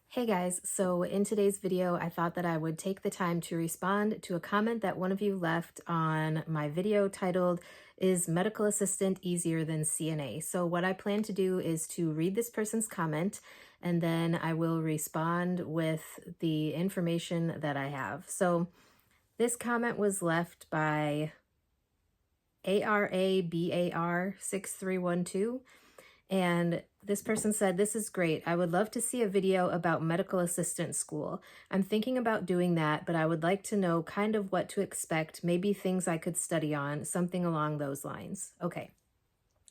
Hey guys, so in today's video, I thought that I would take the time to respond to a comment that one of you left on my video titled, "Is Medical Assistant Easier Than CNA?" So what I plan to do is to read this person's comment and then I will respond with the information that I have. So this comment was left by ARABAR6312. And this person said, "This is great. I would love to see a video about medical assistant school. I'm thinking about doing that, but I would like to know kind of what to expect, maybe things I could study on, something along those lines." Okay,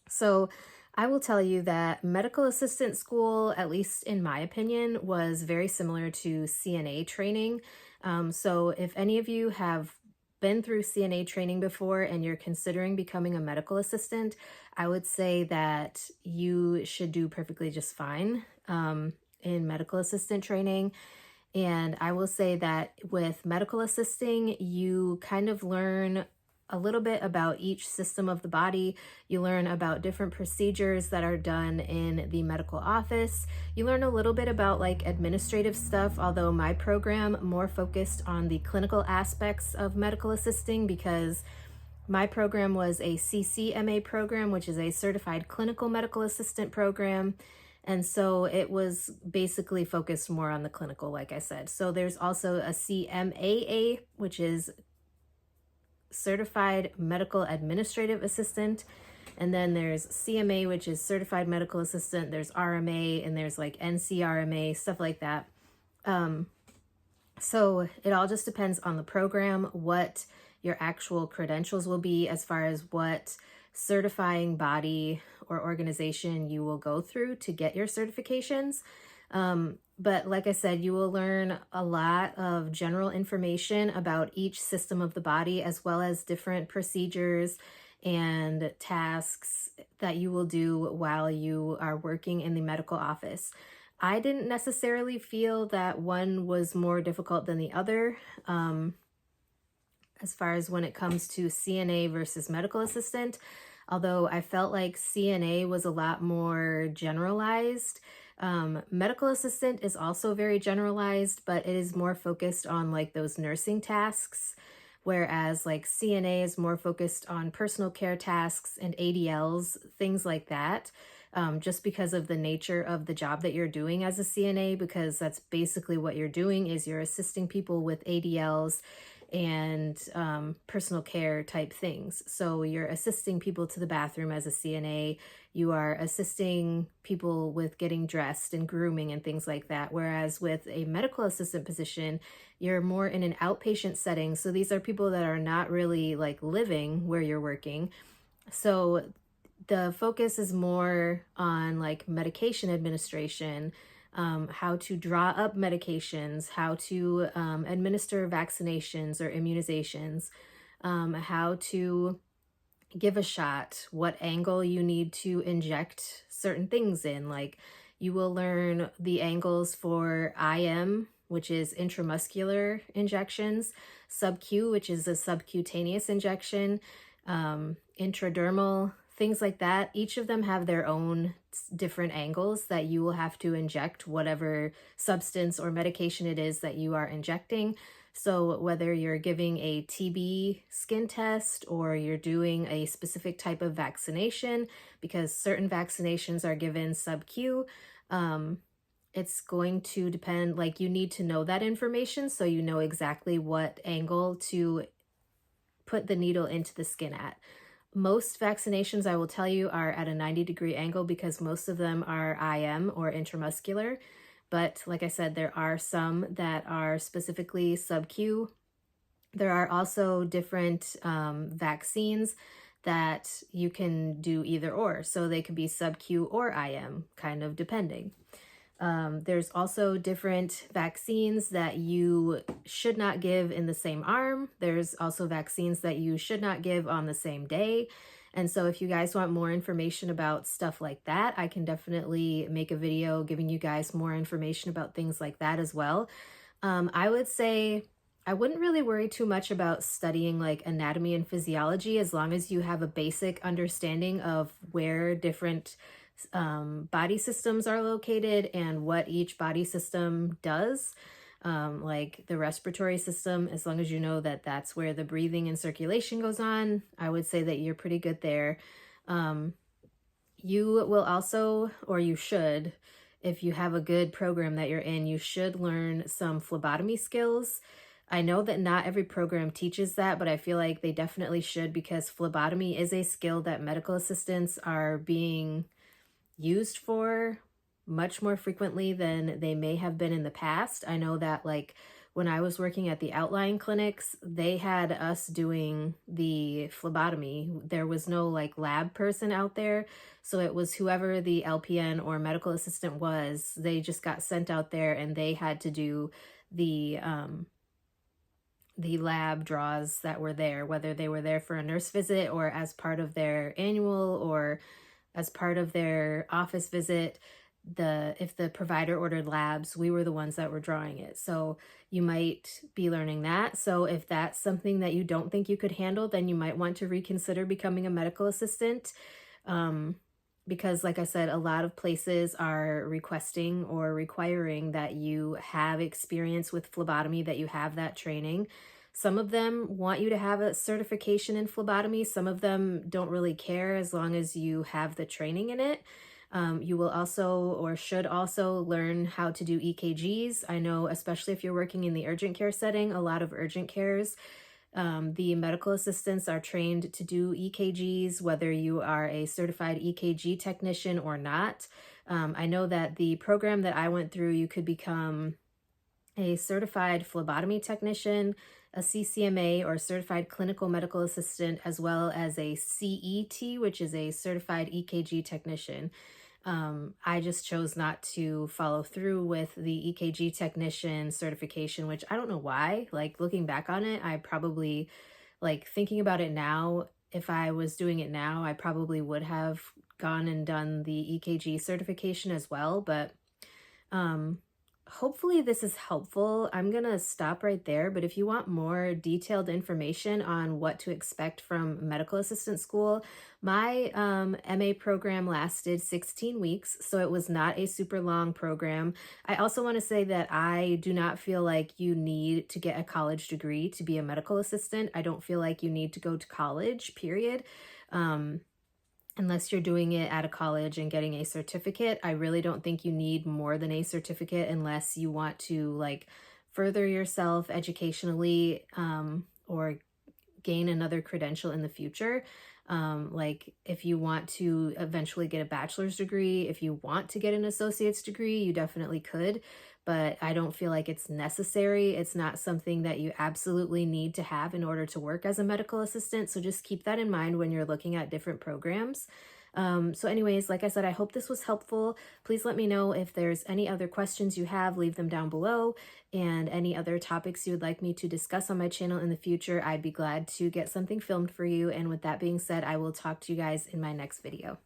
so I will tell you that medical assistant school, at least in my opinion, was very similar to CNA training. So if any of you have been through CNA training before and you're considering becoming a medical assistant, I would say that you should do perfectly just fine in medical assistant training. And I will say that with medical assisting, you kind of learn a little bit about each system of the body. You learn about different procedures that are done in the medical office. You learn a little bit about like administrative stuff, although my program more focused on the clinical aspects of medical assisting because my program was a CCMA program, which is a certified clinical medical assistant program. And so it was basically focused more on the clinical, like I said. So there's also a CMAA, which is Certified Medical Administrative Assistant. And then there's CMA, which is Certified Medical Assistant. There's RMA and there's like NCRMA, stuff like that. So it all just depends on the program, what your actual credentials will be as far as what certifying body or organization you will go through to get your certifications. But like I said, you will learn a lot of general information about each system of the body, as well as different procedures and tasks that you will do while you are working in the medical office. I didn't necessarily feel that one was more difficult than the other. As far as when it comes to CNA versus medical assistant, although I felt like CNA was a lot more generalized. Medical assistant is also very generalized, but it is more focused on like those nursing tasks, whereas like CNA is more focused on personal care tasks and ADLs, things like that. Just because of the nature of the job that you're doing as a CNA, because that's basically what you're doing is you're assisting people with ADLs and personal care type things. So you're assisting people to the bathroom as a CNA. You are assisting people with getting dressed and grooming and things like that. Whereas with a medical assistant position, you're more in an outpatient setting. So these are people that are not really like living where you're working. So the focus is more on like medication administration, how to draw up medications, how to administer vaccinations or immunizations, how to give a shot, what angle you need to inject certain things in. Like you will learn the angles for IM, which is intramuscular injections, sub-Q, which is a subcutaneous injection, intradermal, things like that. Each of them have their own different angles that you will have to inject whatever substance or medication it is that you are injecting. So whether you're giving a TB skin test or you're doing a specific type of vaccination, because certain vaccinations are given sub-Q, it's going to depend, like you need to know that information so you know exactly what angle to put the needle into the skin at. Most vaccinations, I will tell you, are at a 90-degree angle because most of them are IM or intramuscular. But like I said, there are some that are specifically sub-Q. There are also different vaccines that you can do either or. So they could be sub-Q or IM, kind of depending. There's also different vaccines that you should not give in the same arm. There's also vaccines that you should not give on the same day. And so if you guys want more information about stuff like that, I can definitely make a video giving you guys more information about things like that as well. I would say I wouldn't really worry too much about studying like anatomy and physiology as long as you have a basic understanding of where different body systems are located and what each body system does. Like the respiratory system, as long as you know that that's where the breathing and circulation goes on, I would say that you're pretty good there. Um, you will also, or you should, if you have a good program that you're in, you should learn some phlebotomy skills. I know that not every program teaches that, but I feel like they definitely should because phlebotomy is a skill that medical assistants are being used for much more frequently than they may have been in the past. I know that like when I was working at the outlying clinics, they had us doing the phlebotomy. There was no like lab person out there. So it was whoever the LPN or medical assistant was, they just got sent out there and they had to do the lab draws that were there, whether they were there for a nurse visit or as part of their annual or as part of their office visit. If the provider ordered labs, we were the ones that were drawing it. So you might be learning that. So if that's something that you don't think you could handle, then you might want to reconsider becoming a medical assistant. Um, because like I said, a lot of places are requesting or requiring that you have experience with phlebotomy, that you have that training. Some of them want you to have a certification in phlebotomy. Some of them don't really care as long as you have the training in it. You will also or should also learn how to do EKGs. I know, especially if you're working in the urgent care setting, a lot of urgent cares, the medical assistants are trained to do EKGs, whether you are a certified EKG technician or not. I know that the program that I went through, you could become a certified phlebotomy technician, a CCMA or certified clinical medical assistant, as well as a CET, which is a certified EKG technician. I just chose not to follow through with the EKG technician certification, which I don't know why. Like looking back on it, I probably, like thinking about it now, if I was doing it now, I probably would have gone and done the EKG certification as well. But um, hopefully this is helpful. I'm gonna stop right there, but if you want more detailed information on what to expect from medical assistant school, my MA program lasted 16 weeks, so it was not a super long program. I also want to say that I do not feel like you need to get a college degree to be a medical assistant. I don't feel like you need to go to college, period. Um, Unless you're doing it at a college and getting a certificate. I really don't think you need more than a certificate unless you want to like further yourself educationally, or gain another credential in the future. Like if you want to eventually get a bachelor's degree, if you want to get an associate's degree, you definitely could. But I don't feel like it's necessary. It's not something that you absolutely need to have in order to work as a medical assistant. So just keep that in mind when you're looking at different programs. So anyways, like I said, I hope this was helpful. Please let me know if there's any other questions you have, leave them down below, and any other topics you would like me to discuss on my channel in the future. I'd be glad to get something filmed for you. And with that being said, I will talk to you guys in my next video.